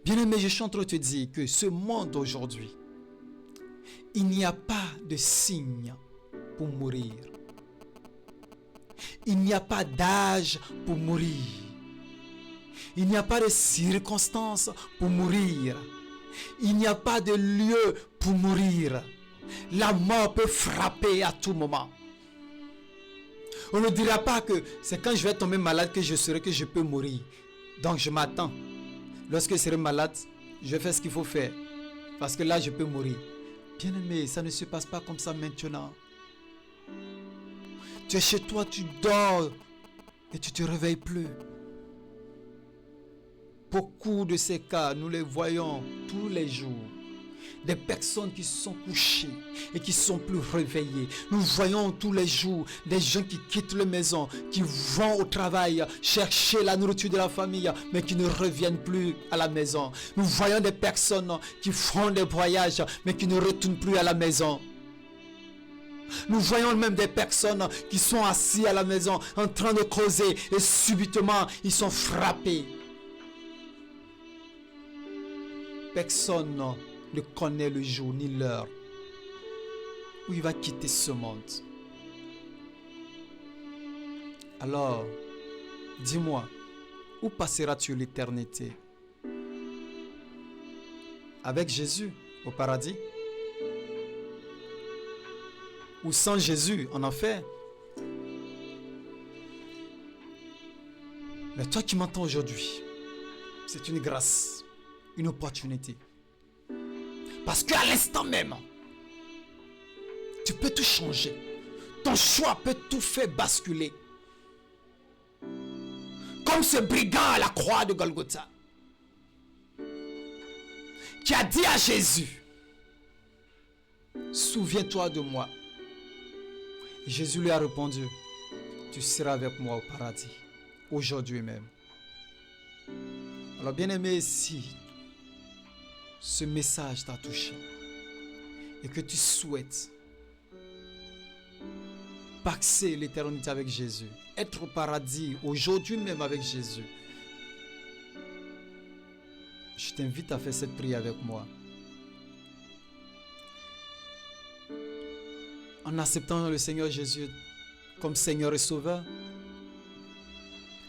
Bien-aimé, je suis en train de te dire que ce monde aujourd'hui, il n'y a pas de signe pour mourir. Il n'y a pas d'âge pour mourir. Il n'y a pas de circonstances pour mourir. Il n'y a pas de lieu pour mourir. La mort peut frapper à tout moment. On ne dira pas que c'est quand je vais tomber malade que je peux mourir. Donc je m'attends. Lorsque je serai malade, je vais faire ce qu'il faut faire. Parce que là, je peux mourir. Bien-aimé, ça ne se passe pas comme ça maintenant. Tu es chez toi, tu dors et tu ne te réveilles plus. Beaucoup de ces cas, nous les voyons tous les jours. Des personnes qui se sont couchées et qui ne sont plus réveillées. Nous voyons tous les jours des gens qui quittent la maison, qui vont au travail chercher la nourriture de la famille, mais qui ne reviennent plus à la maison. Nous voyons des personnes qui font des voyages, mais qui ne retournent plus à la maison. Nous voyons même des personnes qui sont assises à la maison en train de causer et subitement ils sont frappés. Personne ne connaît le jour ni l'heure où il va quitter ce monde. Alors, dis-moi, où passeras-tu l'éternité? Avec Jésus au paradis? Ou sans Jésus en enfer? Mais toi qui m'entends aujourd'hui, c'est une grâce, une opportunité. Parce qu'à l'instant même, tu peux tout changer. Ton choix peut tout faire basculer. Comme ce brigand à la croix de Golgotha, qui a dit à Jésus, souviens-toi de moi. Jésus lui a répondu, tu seras avec moi au paradis, aujourd'hui même. Alors bien-aimé, si ce message t'a touché et que tu souhaites passer l'éternité avec Jésus, être au paradis aujourd'hui même avec Jésus, je t'invite à faire cette prière avec moi. En acceptant le Seigneur Jésus comme Seigneur et Sauveur,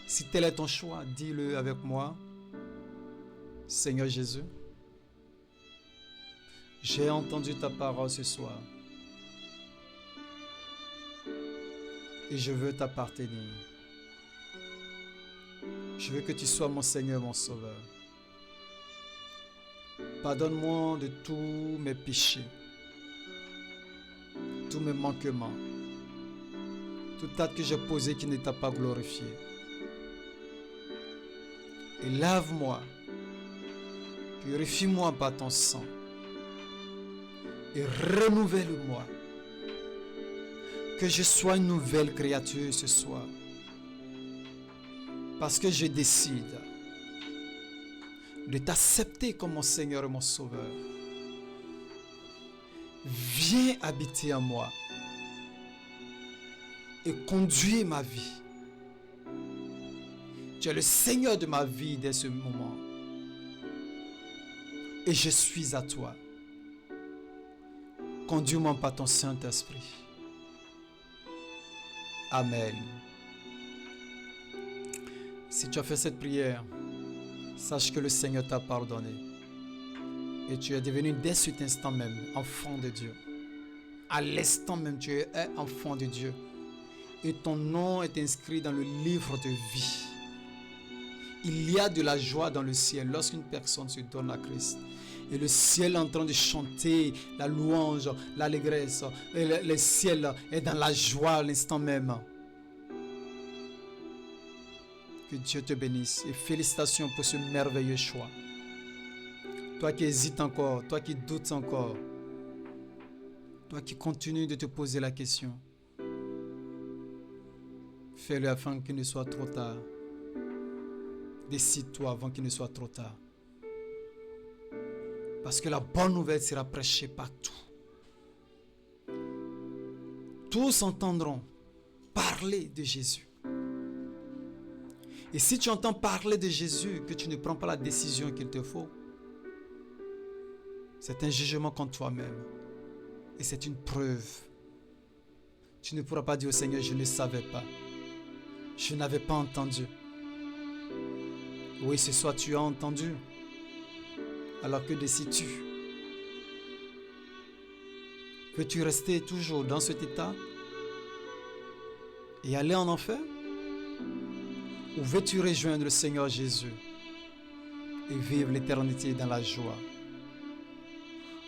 si tel est ton choix, dis-le avec moi. Seigneur Jésus, j'ai entendu ta parole ce soir et je veux t'appartenir. Je veux que tu sois mon Seigneur, mon Sauveur. Pardonne-moi de tous mes péchés, tous mes manquements, tout acte que j'ai posé qui ne t'a pas glorifié. Et lave-moi, purifie-moi par ton sang et renouvelle-moi. Que je sois une nouvelle créature ce soir. Parce que je décide de t'accepter comme mon Seigneur et mon Sauveur. Viens habiter en moi et conduis ma vie. Tu es le Seigneur de ma vie dès ce moment. Et je suis à toi. Conduis-moi par ton Saint-Esprit. Amen. Si tu as fait cette prière, sache que le Seigneur t'a pardonné. Et tu es devenu dès cet instant même enfant de Dieu. À l'instant même, tu es enfant de Dieu. Et ton nom est inscrit dans le livre de vie. Il y a de la joie dans le ciel lorsqu'une personne se donne à Christ. Et le ciel est en train de chanter la louange, l'allégresse. Et le ciel est dans la joie à l'instant même. Que Dieu te bénisse et félicitations pour ce merveilleux choix. Toi qui hésites encore, toi qui doutes encore, toi qui continues de te poser la question, fais-le afin qu'il ne soit trop tard. Décide-toi avant qu'il ne soit trop tard. Parce que la bonne nouvelle sera prêchée partout. Tous entendront parler de Jésus. Et si tu entends parler de Jésus, que tu ne prends pas la décision qu'il te faut, c'est un jugement contre toi-même. Et c'est une preuve. Tu ne pourras pas dire au Seigneur, je ne savais pas. Je n'avais pas entendu. Oui, ce soir tu as entendu. Alors que décides-tu? Veux-tu rester toujours dans cet état et aller en enfer? Ou veux-tu rejoindre le Seigneur Jésus et vivre l'éternité dans la joie?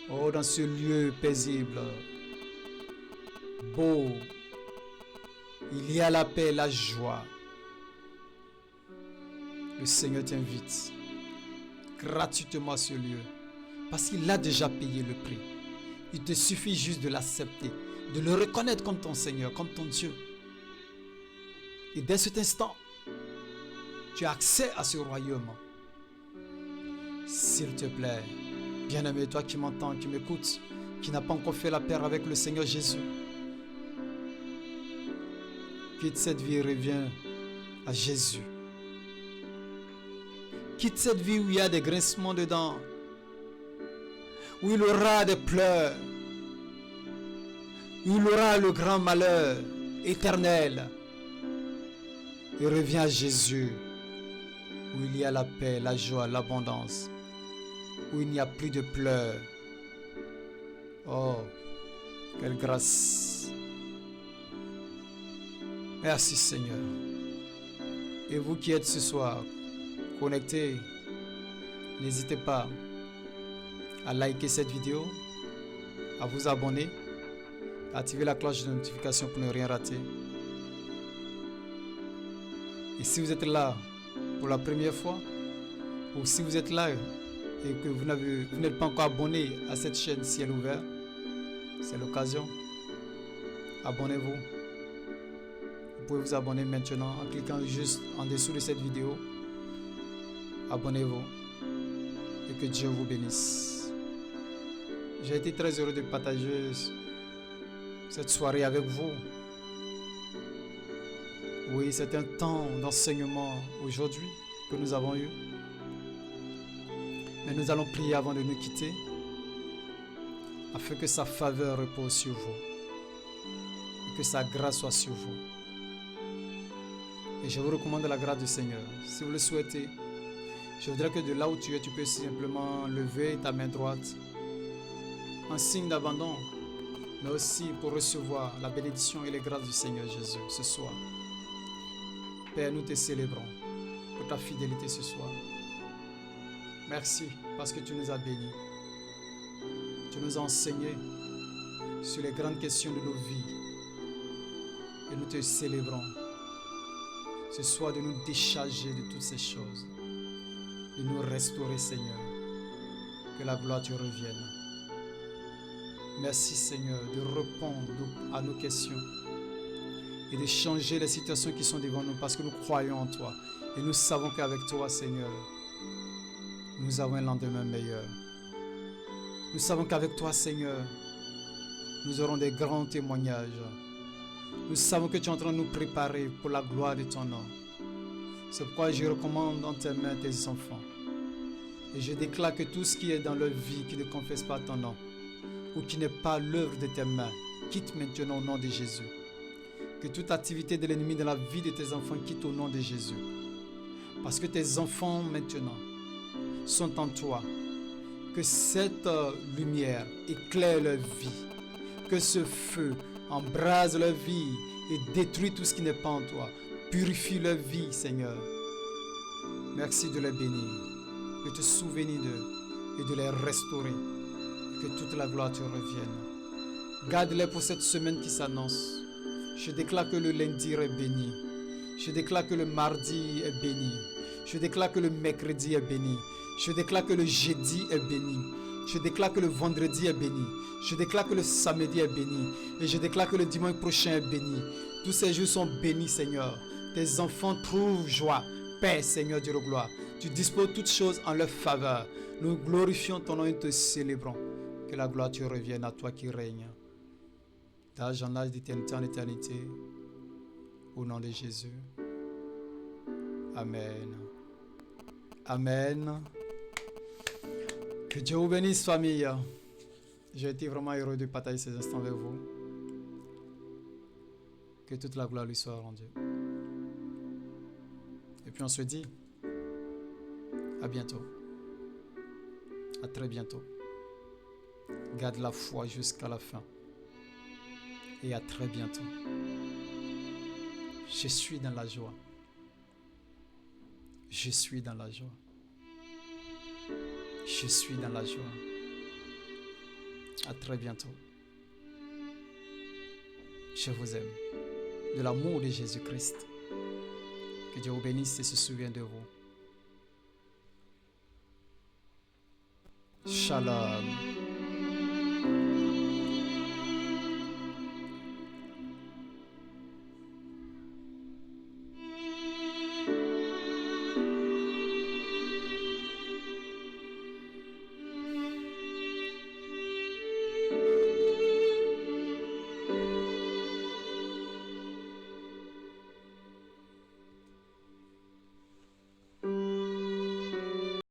Oh, dans ce lieu paisible, beau, il y a la paix, la joie. Le Seigneur t'invite gratuitement à ce lieu parce qu'il a déjà payé le prix. Il te suffit juste de l'accepter, de le reconnaître comme ton Seigneur, comme ton Dieu. Et dès cet instant, tu as accès à ce royaume. S'il te plaît, bien-aimé, toi qui m'entends, qui m'écoutes, qui n'a pas encore fait la paix avec le Seigneur Jésus, quitte cette vie et reviens à Jésus. Quitte cette vie où il y a des grincements dedans, où il aura des pleurs, où il aura le grand malheur éternel. et reviens à Jésus, où il y a la paix, la joie, l'abondance, où il n'y a plus de pleurs. Oh, quelle grâce. Merci Seigneur. Et vous qui êtes ce soir connectés, n'hésitez pas à liker cette vidéo, à vous abonner, à activer la cloche de notification pour ne rien rater. Et si vous êtes là pour la première fois, ou si vous êtes là et que vous n'êtes pas encore abonné à cette chaîne Ciel Ouvert, c'est l'occasion. Abonnez-vous. Vous pouvez vous abonner maintenant en cliquant juste en dessous de cette vidéo. Abonnez-vous et que Dieu vous bénisse. J'ai été très heureux de partager cette soirée avec vous. Oui, c'est un temps d'enseignement aujourd'hui que nous avons eu. Mais nous allons prier avant de nous quitter afin que sa faveur repose sur vous et que sa grâce soit sur vous. Et je vous recommande la grâce du Seigneur. Si vous le souhaitez, je voudrais que de là où tu es, tu peux simplement lever ta main droite en signe d'abandon, mais aussi pour recevoir la bénédiction et les grâces du Seigneur Jésus ce soir. Père, nous te célébrons pour ta fidélité ce soir. Merci parce que tu nous as bénis. Tu nous as enseigné sur les grandes questions de nos vies. Et nous te célébrons ce soir de nous décharger de toutes ces choses, de nous restaurer, Seigneur. Que la gloire te revienne. Merci, Seigneur, de répondre à nos questions et de changer les situations qui sont devant nous parce que nous croyons en toi. Et nous savons qu'avec toi, Seigneur, nous avons un lendemain meilleur. Nous savons qu'avec toi, Seigneur, nous aurons des grands témoignages. Nous savons que tu es en train de nous préparer pour la gloire de ton nom. C'est pourquoi je recommande en tes mains tes enfants. Et je déclare que tout ce qui est dans leur vie, qui ne confesse pas ton nom, ou qui n'est pas l'œuvre de tes mains, quitte maintenant au nom de Jésus. Que toute activité de l'ennemi dans la vie de tes enfants quitte au nom de Jésus. Parce que tes enfants maintenant sont en toi. Que cette lumière éclaire leur vie. Que ce feu embrase leur vie et détruit tout ce qui n'est pas en toi. Purifie leur vie, Seigneur. Merci de les bénir, de te souvenir d'eux et de les restaurer. Que toute la gloire te revienne. Garde-les pour cette semaine qui s'annonce. Je déclare que le lundi est béni. Je déclare que le mardi est béni. Je déclare que le mercredi est béni. Je déclare que le jeudi est béni. Je déclare que le vendredi est béni. Je déclare que le samedi est béni. Et je déclare que le dimanche prochain est béni. Tous ces jours sont bénis, Seigneur. Tes enfants trouvent joie, paix, Seigneur Dieu de gloire. Tu disposes toutes choses en leur faveur. Nous glorifions ton nom et te célébrons. Que la gloire te revienne à toi qui règnes. D'âge en âge, d'éternité en éternité. Au nom de Jésus. Amen. Amen. Que Dieu vous bénisse, famille. J'ai été vraiment heureux de partager ces instants avec vous. Que toute la gloire lui soit rendue. Et puis on se dit à bientôt. À très bientôt. Garde la foi jusqu'à la fin. Et à très bientôt. Je suis dans la joie. Je suis dans la joie. Je suis dans la joie. À très bientôt. Je vous aime. De l'amour de Jésus-Christ. Que Dieu vous bénisse et se souvienne de vous. Shalom.